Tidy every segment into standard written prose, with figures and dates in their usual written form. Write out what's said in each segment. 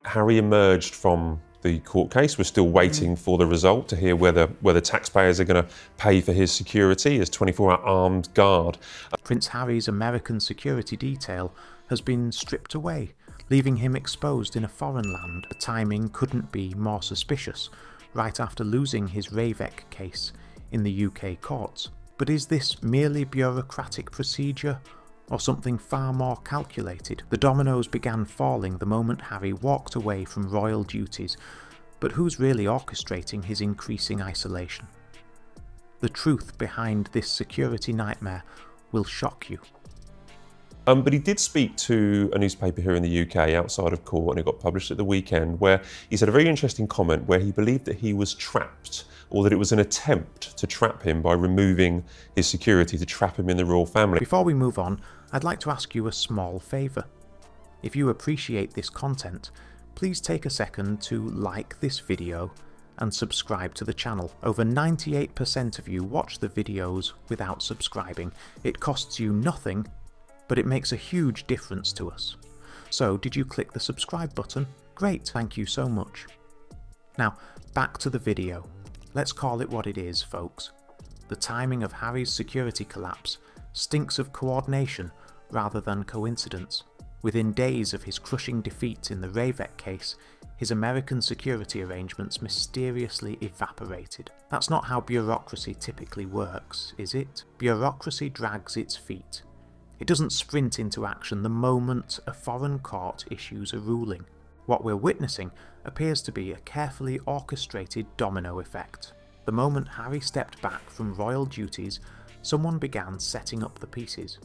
Harry emerged from the court case. We're still waiting for the result to hear whether taxpayers are going to pay for his security as 24-hour armed guard. Prince Harry's American security detail has been stripped away, leaving him exposed in a foreign land. The timing couldn't be more suspicious, right after losing his RAVEC case in the UK courts. But is this merely bureaucratic procedure, or something far more calculated? The dominoes began falling the moment Harry walked away from royal duties, but who's really orchestrating his increasing isolation? The truth behind this security nightmare will shock you. But he did speak to a newspaper here in the UK outside of court, and it got published at the weekend, where he said a very interesting comment where he believed that he was trapped, or that it was an attempt to trap him by removing his security to trap him in the royal family. Before we move on, I'd like to ask you a small favour. If you appreciate this content, please take a second to like this video and subscribe to the channel. Over 98% of you watch the videos without subscribing. It costs you nothing, but it makes a huge difference to us. So did you click the subscribe button? Great, thank you so much. Now back to the video. Let's call it what it is, folks. The timing of Harry's security collapse stinks of coordination rather than coincidence. Within days of his crushing defeat in the RAVEC case, his American security arrangements mysteriously evaporated. That's not how bureaucracy typically works, is it? Bureaucracy drags its feet. It doesn't sprint into action the moment a foreign court issues a ruling. What we're witnessing appears to be a carefully orchestrated domino effect. The moment Harry stepped back from royal duties, someone began setting up the pieces.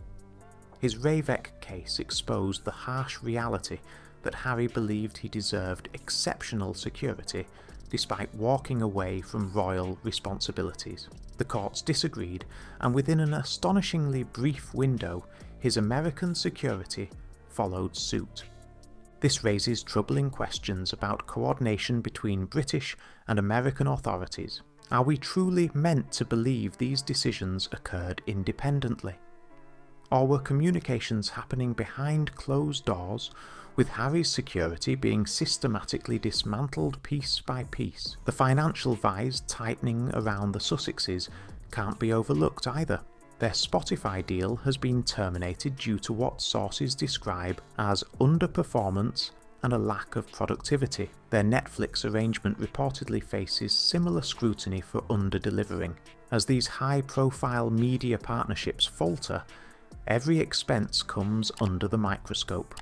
His RAVEC case exposed the harsh reality that Harry believed he deserved exceptional security despite walking away from royal responsibilities. The courts disagreed, and within an astonishingly brief window, his American security followed suit. This raises troubling questions about coordination between British and American authorities. Are we truly meant to believe these decisions occurred independently? Or were communications happening behind closed doors, with Harry's security being systematically dismantled piece by piece? The financial vise tightening around the Sussexes can't be overlooked either. Their Spotify deal has been terminated due to what sources describe as underperformance and a lack of productivity. Their Netflix arrangement reportedly faces similar scrutiny for under-delivering. As these high-profile media partnerships falter, every expense comes under the microscope.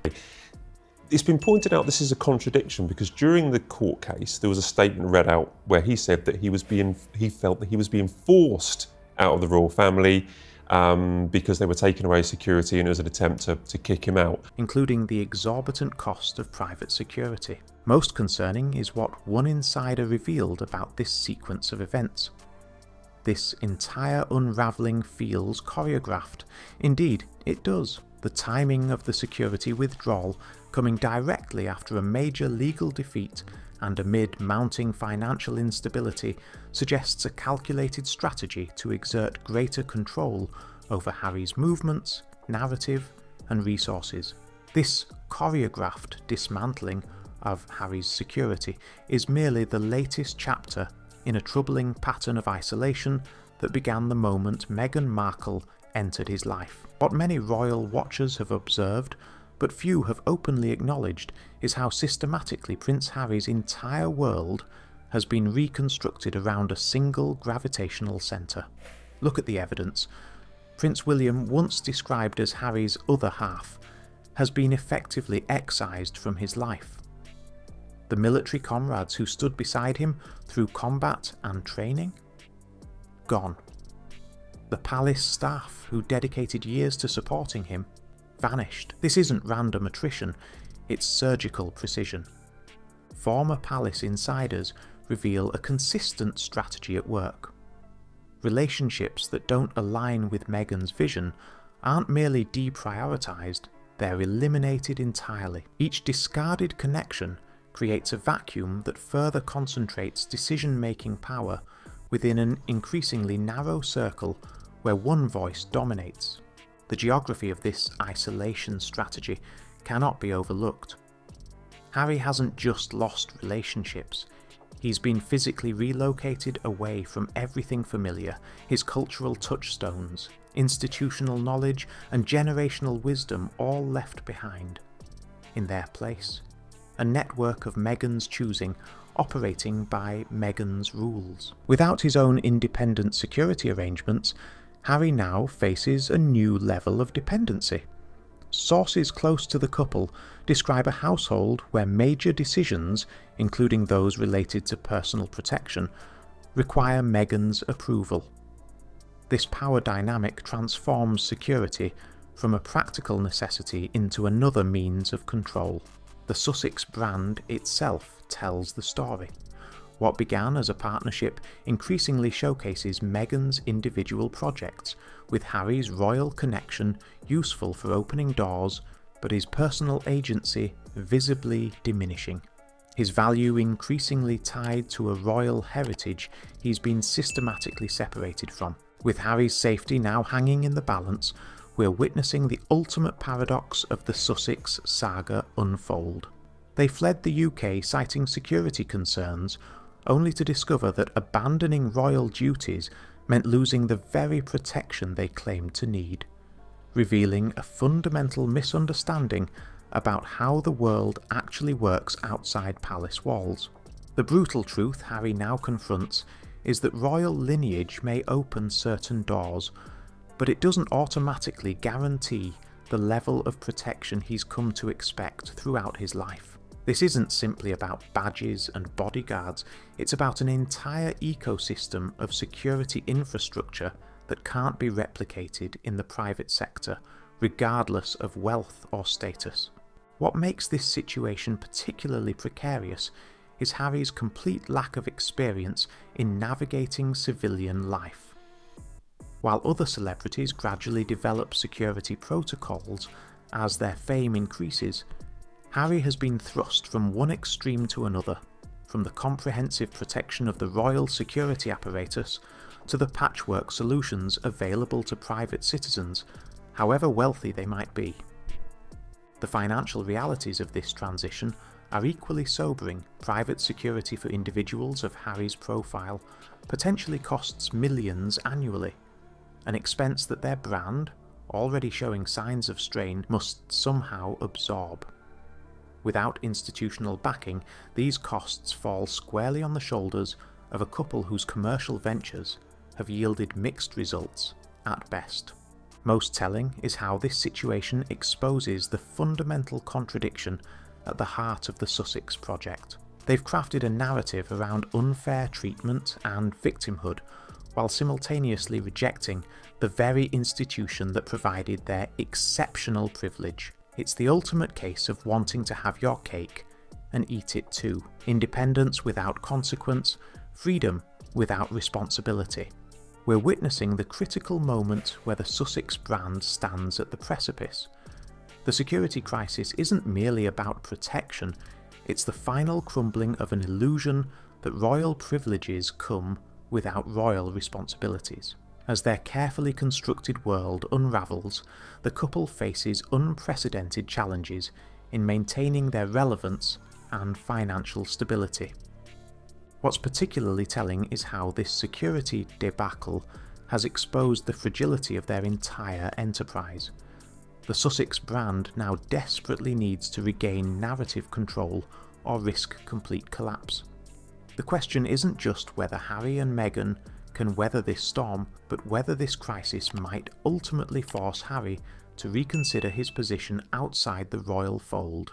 It's been pointed out this is a contradiction because during the court case there was a statement read out where he said that he felt that he was being forced out of the royal family because they were taking away security and it was an attempt to kick him out. Including the exorbitant cost of private security. Most concerning is what one insider revealed about this sequence of events. This entire unraveling feels choreographed. Indeed, it does. The timing of the security withdrawal coming directly after a major legal defeat and amid mounting financial instability suggests a calculated strategy to exert greater control over Harry's movements, narrative, and resources. This choreographed dismantling of Harry's security is merely the latest chapter in a troubling pattern of isolation that began the moment Meghan Markle entered his life. What many royal watchers have observed, but few have openly acknowledged, is how systematically Prince Harry's entire world has been reconstructed around a single gravitational centre. Look at the evidence. Prince William, once described as Harry's other half, has been effectively excised from his life. The military comrades who stood beside him through combat and training? Gone. The palace staff who dedicated years to supporting him? Vanished. This isn't random attrition, it's surgical precision. Former palace insiders reveal a consistent strategy at work. Relationships that don't align with Meghan's vision aren't merely deprioritised, they're eliminated entirely. Each discarded connection creates a vacuum that further concentrates decision-making power within an increasingly narrow circle where one voice dominates. The geography of this isolation strategy cannot be overlooked. Harry hasn't just lost relationships. He's been physically relocated away from everything familiar, his cultural touchstones, institutional knowledge and generational wisdom all left behind. In their place, a network of Meghan's choosing, operating by Meghan's rules. Without his own independent security arrangements, Harry now faces a new level of dependency. Sources close to the couple describe a household where major decisions, including those related to personal protection, require Meghan's approval. This power dynamic transforms security from a practical necessity into another means of control. The Sussex brand itself tells the story. What began as a partnership increasingly showcases Meghan's individual projects, with Harry's royal connection useful for opening doors, but his personal agency visibly diminishing. His value increasingly tied to a royal heritage he's been systematically separated from. With Harry's safety now hanging in the balance, we're witnessing the ultimate paradox of the Sussex saga unfold. They fled the UK citing security concerns, only to discover that abandoning royal duties meant losing the very protection they claimed to need, revealing a fundamental misunderstanding about how the world actually works outside palace walls. The brutal truth Harry now confronts is that royal lineage may open certain doors, but it doesn't automatically guarantee the level of protection he's come to expect throughout his life. This isn't simply about badges and bodyguards, it's about an entire ecosystem of security infrastructure that can't be replicated in the private sector, regardless of wealth or status. What makes this situation particularly precarious is Harry's complete lack of experience in navigating civilian life. While other celebrities gradually develop security protocols as their fame increases, Harry has been thrust from one extreme to another, from the comprehensive protection of the royal security apparatus to the patchwork solutions available to private citizens, however wealthy they might be. The financial realities of this transition are equally sobering. Private security for individuals of Harry's profile potentially costs millions annually, an expense that their brand, already showing signs of strain, must somehow absorb. Without institutional backing, these costs fall squarely on the shoulders of a couple whose commercial ventures have yielded mixed results at best. Most telling is how this situation exposes the fundamental contradiction at the heart of the Sussex project. They've crafted a narrative around unfair treatment and victimhood, while simultaneously rejecting the very institution that provided their exceptional privilege. It's the ultimate case of wanting to have your cake and eat it too. Independence without consequence, freedom without responsibility. We're witnessing the critical moment where the Sussex brand stands at the precipice. The security crisis isn't merely about protection, it's the final crumbling of an illusion that royal privileges come without royal responsibilities. As their carefully constructed world unravels, the couple faces unprecedented challenges in maintaining their relevance and financial stability. What's particularly telling is how this security debacle has exposed the fragility of their entire enterprise. The Sussex brand now desperately needs to regain narrative control or risk complete collapse. The question isn't just whether Harry and Meghan can weather this storm, but whether this crisis might ultimately force Harry to reconsider his position outside the royal fold.